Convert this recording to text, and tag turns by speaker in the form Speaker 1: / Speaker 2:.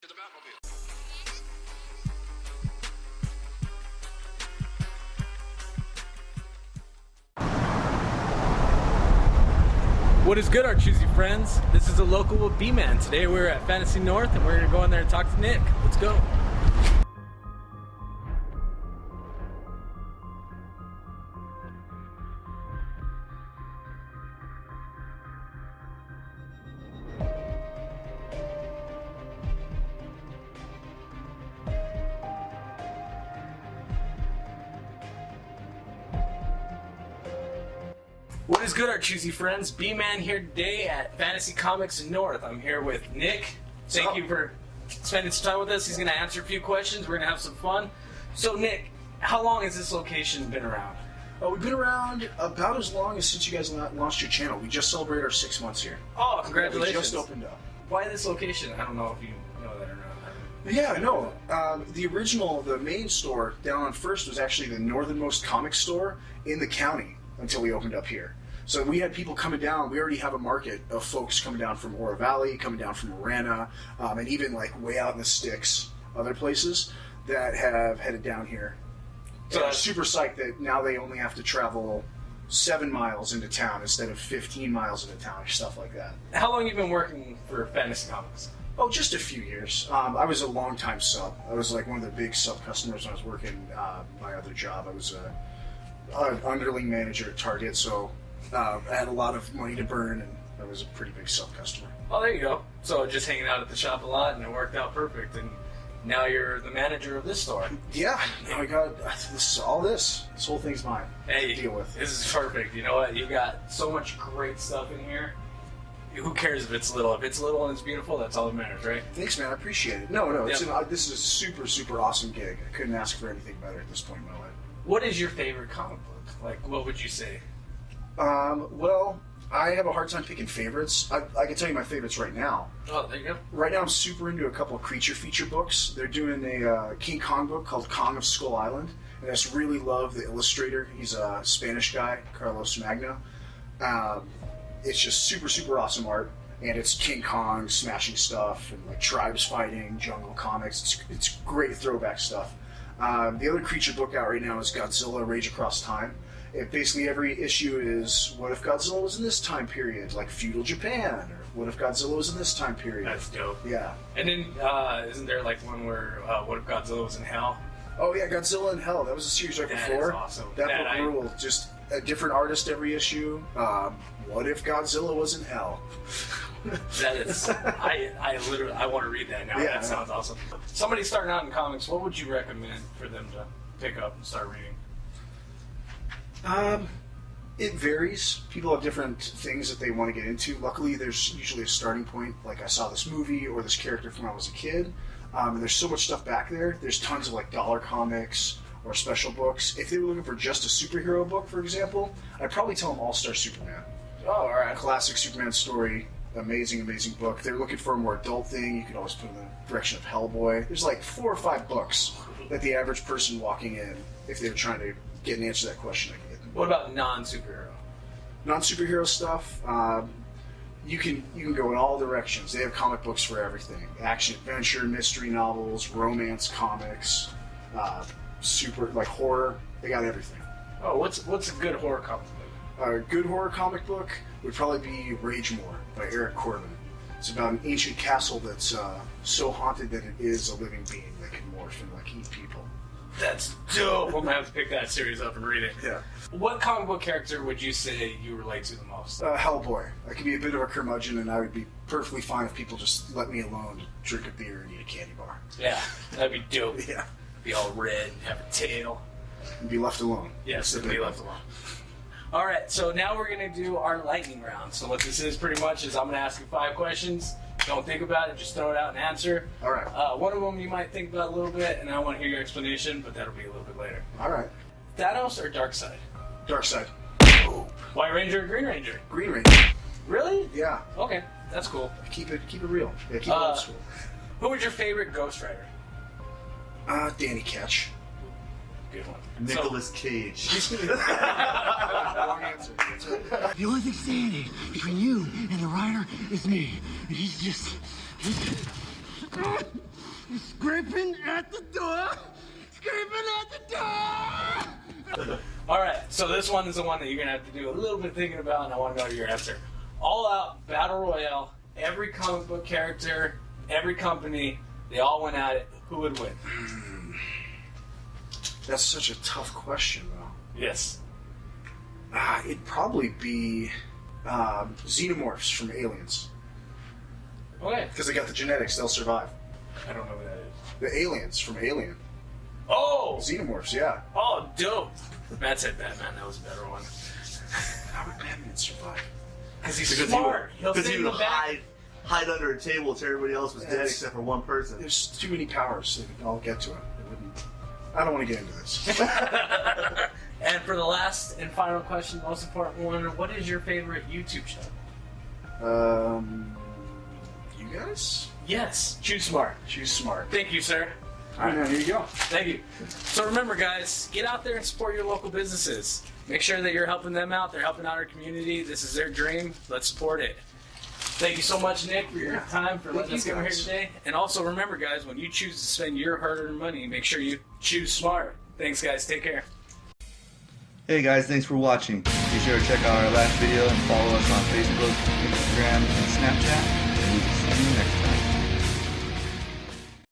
Speaker 1: the Batmobile.
Speaker 2: What is good, our choosy friends? This is a local B-Man. Today we're at Fantasy North and we're gonna go in there and talk to Nick. Let's go. What is good, our choosy friends? B-Man here today at Fantasy Comics North. I'm here with Nick. Thank you for spending some time with us. He's going to answer a few questions. We're going to have some fun. So, Nick, how long has this location been around?
Speaker 3: We've been around about as long as since you guys launched your channel. We just celebrated our 6 months here.
Speaker 2: Oh, congratulations.
Speaker 3: We just opened up.
Speaker 2: Why this location? I don't know if you know that or not.
Speaker 3: Yeah, no. The main store down on First was actually the northernmost comic store in the county until we opened up here. So we had people coming down. We already have a market of folks coming down from Oro Valley, coming down from Marana, and even like way out in the sticks, other places that have headed down here. So I'm super psyched that now they only have to travel 7 miles into town instead of 15 miles into town or stuff like that.
Speaker 2: How long have you been working for Fantasy Comics?
Speaker 3: Oh, just a few years. I was a long-time sub. I was like one of their big sub customers when I was working my other job. I was an underling manager at Target, so I had a lot of money to burn, and I was a pretty big sub customer.
Speaker 2: Oh, there you go. So just hanging out at the shop a lot, and it worked out perfect. And now you're the manager of this store.
Speaker 3: Yeah. Oh my God, this whole thing's mine.
Speaker 2: Hey,
Speaker 3: to deal with.
Speaker 2: This is perfect. You know what? You got so much great stuff in here. Who cares if it's little? If it's little and it's beautiful, that's all that matters, right?
Speaker 3: Thanks, man. I appreciate it. No,
Speaker 2: Yep.
Speaker 3: this is a super, super awesome gig. I couldn't ask for anything better at this point in my life.
Speaker 2: What is your favorite comic book? Like, what would you say?
Speaker 3: Well, I have a hard time picking favorites. I can tell you my favorites right now.
Speaker 2: Oh, there you go.
Speaker 3: Right now, I'm super into a couple of creature feature books. They're doing a King Kong book called Kong of Skull Island, and I just really love the illustrator. He's a Spanish guy, Carlos Magno. It's just super, super awesome art, and it's King Kong smashing stuff and like tribes fighting, jungle comics. It's great throwback stuff. The other creature book out right now is Godzilla: Rage Across Time. Basically every issue is, what if Godzilla was in this time period, like feudal Japan, or what if Godzilla was in this time period?
Speaker 2: That's dope.
Speaker 3: Yeah.
Speaker 2: And then, isn't there like one where, what if Godzilla was in hell?
Speaker 3: Oh yeah, Godzilla in Hell. That was a series right before.
Speaker 2: That is awesome.
Speaker 3: That book ruled. Just a different artist every issue. What if Godzilla was in hell?
Speaker 2: That is, I literally, I want to read that now.
Speaker 3: Yeah,
Speaker 2: That sounds awesome. Somebody starting out in comics, what would you recommend for them to pick up and start reading?
Speaker 3: It varies. People have different things that they want to get into. Luckily, there's usually a starting point. Like I saw this movie or this character from when I was a kid, and there's so much stuff back there. There's tons of like dollar comics or special books. If they were looking for just a superhero book, for example, I'd probably tell them All-Star Superman.
Speaker 2: Oh, all right.
Speaker 3: Classic Superman story. Amazing, amazing book. If they're looking for a more adult thing, you could always put them in the direction of Hellboy. There's like 4 or 5 books that the average person walking in, if they were trying to get an answer to that question, I could get them.
Speaker 2: What about non-superhero?
Speaker 3: Non-superhero stuff, you can go in all directions. They have comic books for everything: action, adventure, mystery novels, romance comics, super like horror. They got everything.
Speaker 2: Oh, what's a good horror comic book?
Speaker 3: A good horror comic book would probably be Rage More by Eric Corbin. It's about an ancient castle that's so haunted that it is a living being that can morph and like eat people.
Speaker 2: That's dope. I'm gonna have to pick that series up and read it.
Speaker 3: Yeah.
Speaker 2: What comic book character would you say you relate to the most?
Speaker 3: Hellboy. I could be a bit of a curmudgeon, and I would be perfectly fine if people just let me alone to drink a beer and eat a candy bar.
Speaker 2: Yeah, that'd be dope.
Speaker 3: Yeah.
Speaker 2: Be all red and have a tail.
Speaker 3: And be left alone.
Speaker 2: Yes, be left alone. All right, so now we're gonna do our lightning round. So what this is pretty much is I'm gonna ask you 5 questions. Don't think about it, just throw it out and answer.
Speaker 3: All right.
Speaker 2: One of them you might think about a little bit, and I want to hear your explanation, but that'll be a little bit later.
Speaker 3: All right.
Speaker 2: Thanos or Darkseid?
Speaker 3: Dark Side.
Speaker 2: White Ranger or Green Ranger?
Speaker 3: Green Ranger.
Speaker 2: Really?
Speaker 3: Yeah.
Speaker 2: Okay, that's cool.
Speaker 3: Keep it real. Yeah, keep it old school.
Speaker 2: Who was your favorite Ghost Rider?
Speaker 3: Danny Ketch.
Speaker 2: Good one.
Speaker 4: Nicolas Cage.
Speaker 3: Wrong answer.
Speaker 5: The only thing standing between you and the rider is me. And he's just...
Speaker 1: Scraping at the door. Scraping at the door.
Speaker 2: All right, so this one is the one that you're gonna have to do a little bit thinking about, and I want to know your answer. All out battle royale. Every comic book character, every company, they all went at it. Who would win?
Speaker 3: That's such a tough question, though.
Speaker 2: Yes.
Speaker 3: It'd probably be xenomorphs from Aliens.
Speaker 2: Okay.
Speaker 3: Because they got the genetics, they'll survive.
Speaker 2: I don't know who that is.
Speaker 3: The aliens from Alien.
Speaker 2: Oh!
Speaker 3: Xenomorphs, yeah.
Speaker 2: Oh, dope. Matt said Batman. That was a better one.
Speaker 3: How would Batman survive?
Speaker 2: Because he's smart. He'll
Speaker 4: Because
Speaker 2: stay
Speaker 4: he
Speaker 2: in the
Speaker 4: would
Speaker 2: back.
Speaker 4: hide under a table till everybody else was dead
Speaker 3: Yes.
Speaker 4: except for one person.
Speaker 3: There's too many powers so they could all get to him. It wouldn't. I don't want to get into this.
Speaker 2: And for the last and final question, most important one, what is your favorite YouTube channel?
Speaker 3: You guys?
Speaker 2: Yes, Choose Smart.
Speaker 3: Choose smart.
Speaker 2: Thank you, sir.
Speaker 3: All right, now here you go.
Speaker 2: Thank you. So remember, guys, get out there and support your local businesses. Make sure that you're helping them out. They're helping out our community. This is their dream. Let's support it. Thank you so much, Nick, for your time, for letting us come here today. And also remember, guys, when you choose to spend your hard-earned money, make sure you choose smart. Thanks, guys. Take care.
Speaker 5: Hey guys, thanks for watching. Be sure to check out our last video and follow us on Facebook, Instagram, and Snapchat. And we will see you next time.